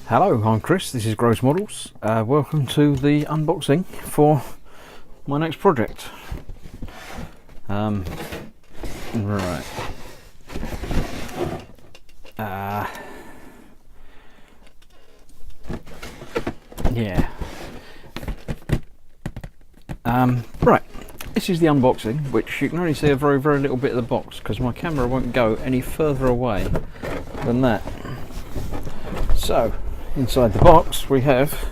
Hello, I'm Chris, this is Gross Models. Welcome to the unboxing for my next project. Right. Yeah. Right. This is the unboxing, which you can only see a very, very little bit of the box because my camera won't go any further away than that. So, inside the box we have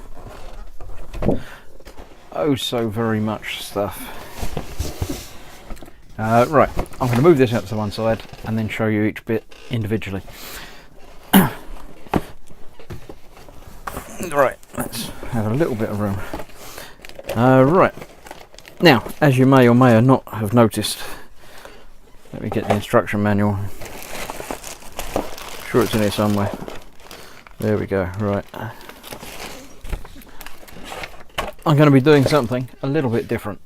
oh so very much stuff. Right, I'm going to move this out to one side and then show you each bit individually. Right, let's have a little bit of room. Right, now as you may or may not have noticed, let me get the instruction manual. Sure it's in here somewhere. There we go. Right, I'm going to be doing something a little bit different.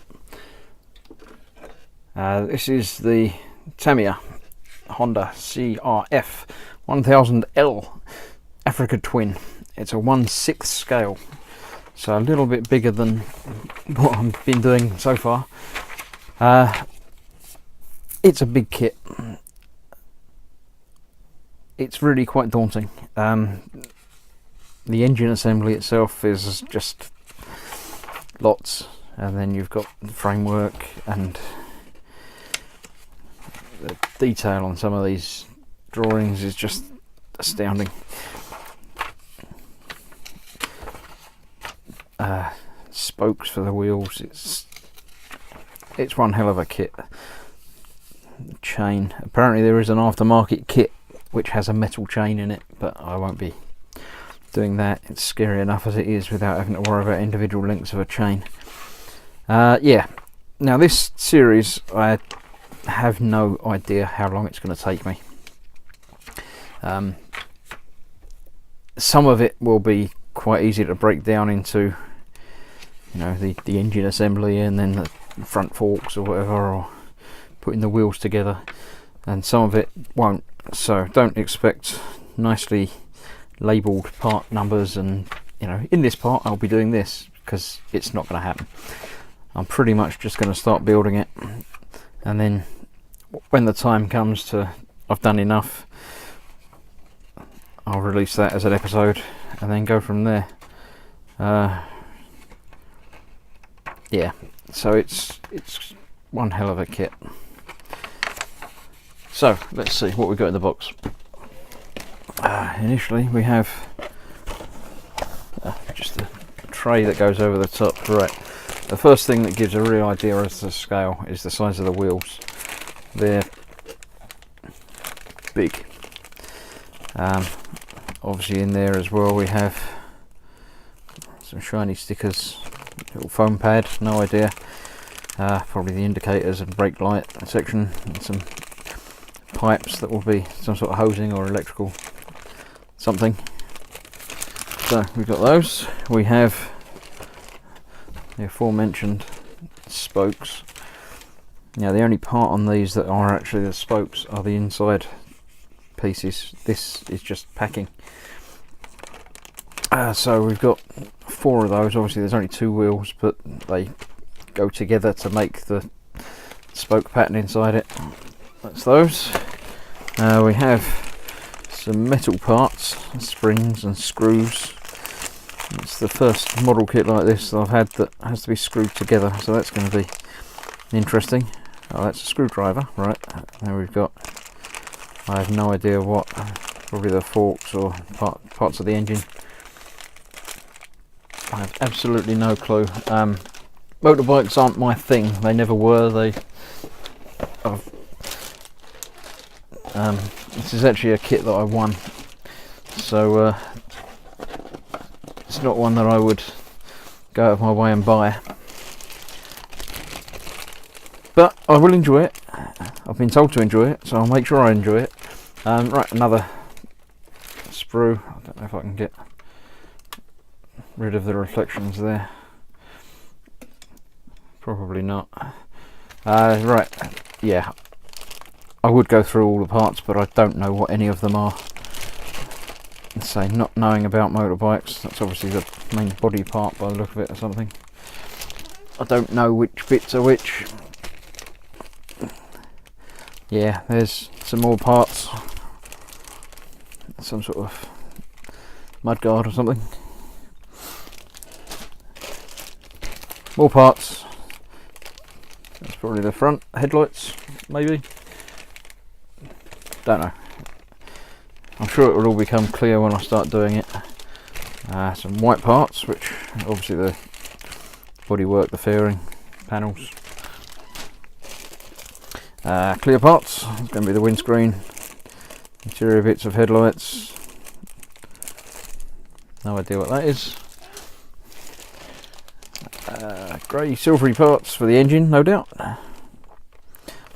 This is the Tamiya Honda CRF1000L Africa Twin. It's a 1/6 scale, so a little bit bigger than what I've been doing so far. It's a big kit. It's really quite daunting. The engine assembly itself is just lots, and then you've got the framework, and the detail on some of these drawings is just astounding. Spokes for the wheels, it's one hell of a kit. Chain, apparently there is an aftermarket kit which has a metal chain in it, but I won't be doing that. It's scary enough as it is without having to worry about individual links of a chain. Yeah, now this series I have no idea how long it's going to take me. Some of it will be quite easy to break down into, you know, the engine assembly and then the front forks or whatever, or putting the wheels together, and some of it won't. So don't expect nicely labelled part numbers and, you know, in this part I'll be doing this, because it's not going to happen. I'm pretty much just going to start building it, and then when the time comes to I've done enough, I'll release that as an episode and then go from there. Yeah, so it's one hell of a kit. So let's see what we've got in the box. Initially we have just a tray that goes over the top. Right, the first thing that gives a real idea as to the scale is the size of the wheels. They're big. Obviously in there as well we have some shiny stickers, little foam pad, no idea, probably the indicators and brake light section, and some pipes that will be some sort of hosing or electrical something. So we've got those. We have the aforementioned spokes. Now the only part on these that are actually the spokes are the inside pieces. This is just packing. So we've got 4 of those. Obviously there's only 2 wheels, but they go together to make the spoke pattern inside it. That's those. We have some metal parts, springs and screws. It's the first model kit like this that I've had that has to be screwed together, so that's going to be interesting. Oh, that's a screwdriver, right. There we've got, I have no idea what, probably the forks or parts of the engine. I have absolutely no clue. Motorbikes aren't my thing, they never were. This is actually a kit that I won, so it's not one that I would go out of my way and buy, but I will enjoy it. I've been told to enjoy it, so I'll make sure I enjoy it. Right, another sprue. I don't know if I can get rid of the reflections there. Probably not. Right, yeah, I would go through all the parts, but I don't know what any of them are. say, not knowing about motorbikes, that's obviously the main body part by the look of it or something. I don't know which bits are which. Yeah, there's some more parts. Some sort of mudguard or something. More parts. That's probably the front headlights, maybe. Don't know. I'm sure it will all become clear when I start doing it. Some white parts, which obviously the bodywork, the fairing panels. Clear parts. It's going to be the windscreen, interior bits of headlights. No idea what that is. Grey silvery parts for the engine, no doubt.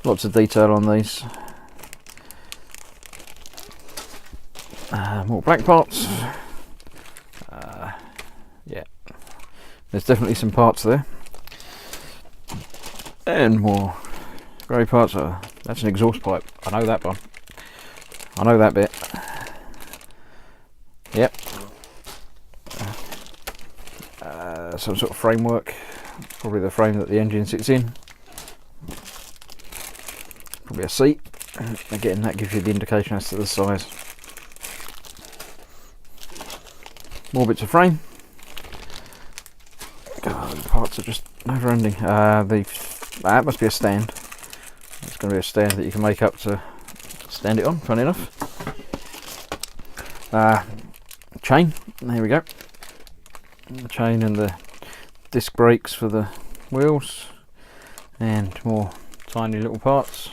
Lots of detail on these. More black parts. Yeah, there's definitely some parts there. And more grey parts. That's an exhaust pipe. I know that one. I know that bit. Yep. Some sort of framework. Probably the frame that the engine sits in. Probably a seat. Again, that gives you the indication as to the size. More bits of frame. God, the parts are just never ending. That must be a stand. It's going to be a stand that you can make up to stand it on, funny enough. Chain, there we go. The chain and the disc brakes for the wheels. And more tiny little parts.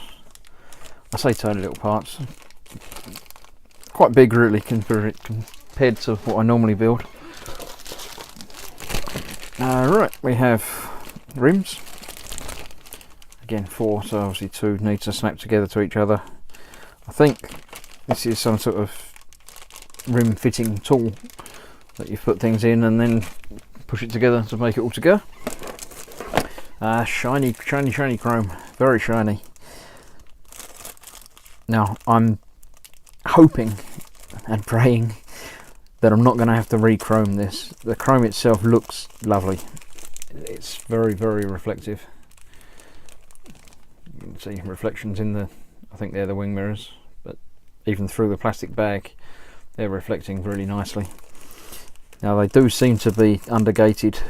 I say tiny little parts. Quite big really compared to what I normally build. Right, we have rims. Again 4, so obviously 2 need to snap together to each other. I think this is some sort of rim fitting tool that you put things in and then push it together to make it all together. Shiny chrome, very shiny. Now I'm hoping and praying that I'm not going to have to re-chrome this. The chrome itself looks lovely. It's very reflective. You can see reflections in the, I think they're the wing mirrors, but even through the plastic bag they're reflecting really nicely. Now they do seem to be undergated,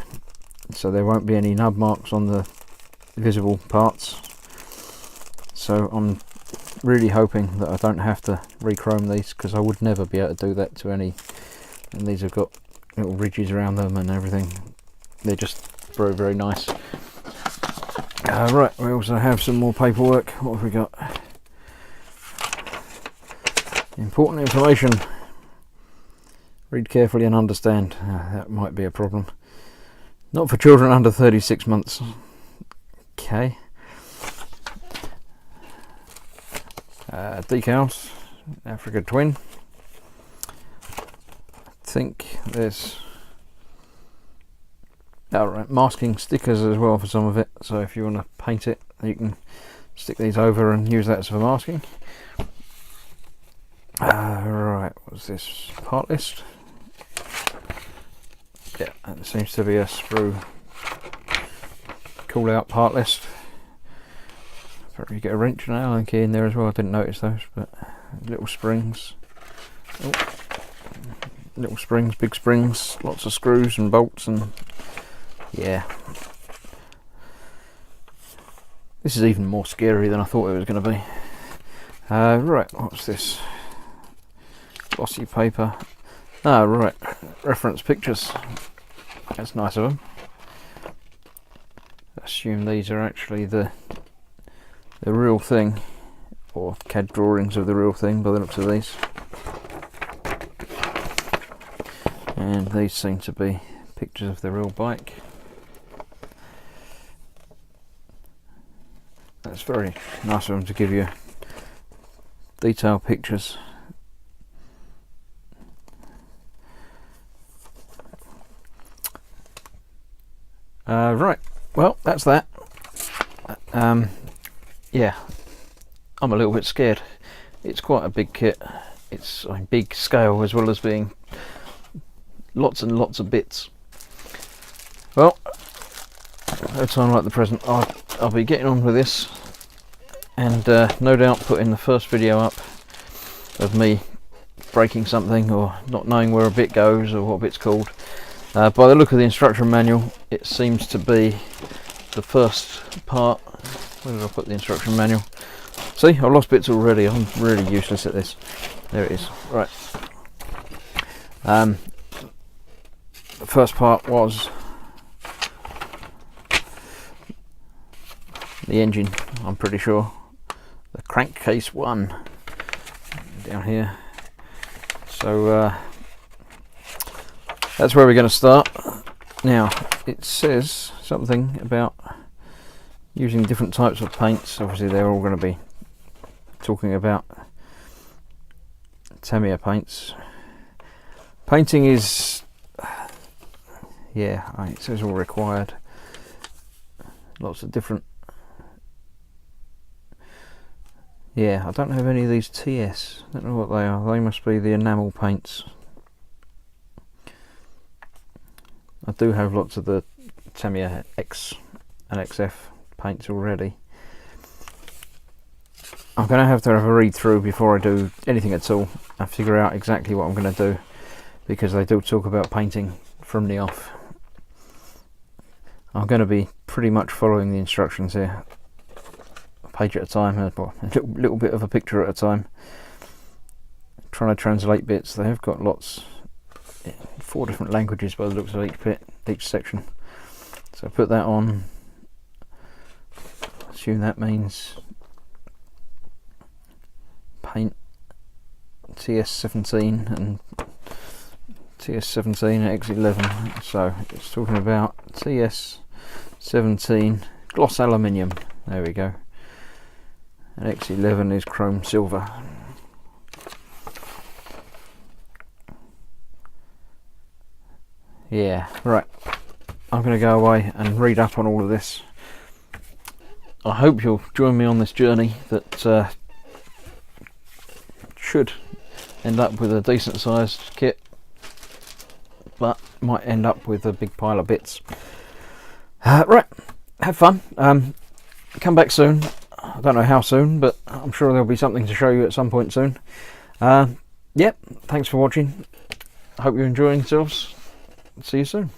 so there won't be any nub marks on the visible parts. So I'm really hoping that I don't have to re-chrome these, because I would never be able to do that to any. And these have got little ridges around them and everything. They're just very nice. Right, we also have some more paperwork. What have we got? Important information. Read carefully and understand. That might be a problem. Not for children under 36 months. Okay. Decals. Africa Twin. I think there's masking stickers as well for some of it, so if you want to paint it you can stick these over and use that as for masking. Right, what's this? Part list. Yeah, that seems to be a sprue call out part list. Probably get a wrench and an Allen key in there as well. I didn't notice those, but little springs. Oh. Little springs, big springs, lots of screws and bolts, and yeah, this is even more scary than I thought it was going to be. Right, what's this? Glossy paper. Right, reference pictures. That's nice of them. I assume these are actually the real thing, or CAD drawings of the real thing by the looks of these. And these seem to be pictures of the real bike. That's very nice of them to give you detailed pictures. Right, well that's that. Yeah, I'm a little bit scared. It's quite a big kit. it's a big scale as well as being lots and lots of bits. Well, at a time like the present, I'll be getting on with this, and no doubt putting the first video up of me breaking something or not knowing where a bit goes or what a bit's called. By the look of the instruction manual, it seems to be the first part. Where did I put the instruction manual? See, I've lost bits already. I'm really useless at this. There it is. Right. The first part was the engine, I'm pretty sure. The crankcase one down here. So that's where we're going to start. Now, it says something about using different types of paints. Obviously they're all going to be talking about Tamiya paints. Painting is, yeah, it says all required. Lots of different, yeah, I don't have any of these TS. I don't know what they are. They must be the enamel paints. I do have lots of the Tamiya X and XF paints already. I'm going to have a read through before I do anything at all and figure out exactly what I'm going to do, because they do talk about painting from the off. I'm going to be pretty much following the instructions here, a page at a time, well, a little bit of a picture at a time, trying to translate bits. They have got lots, 4 different languages by the looks of each section. So put that on. Assume that means paint TS17 and TS17 X11. So it's talking about TS17 gloss aluminium. There we go. And X11 is chrome silver. Yeah, right. I'm going to go away and read up on all of this. I hope you'll join me on this journey that should end up with a decent sized kit, but might end up with a big pile of bits. Right, have fun. Come back soon. I don't know how soon, but I'm sure there'll be something to show you at some point soon. Yep, thanks for watching. I hope you're enjoying yourselves. See you soon.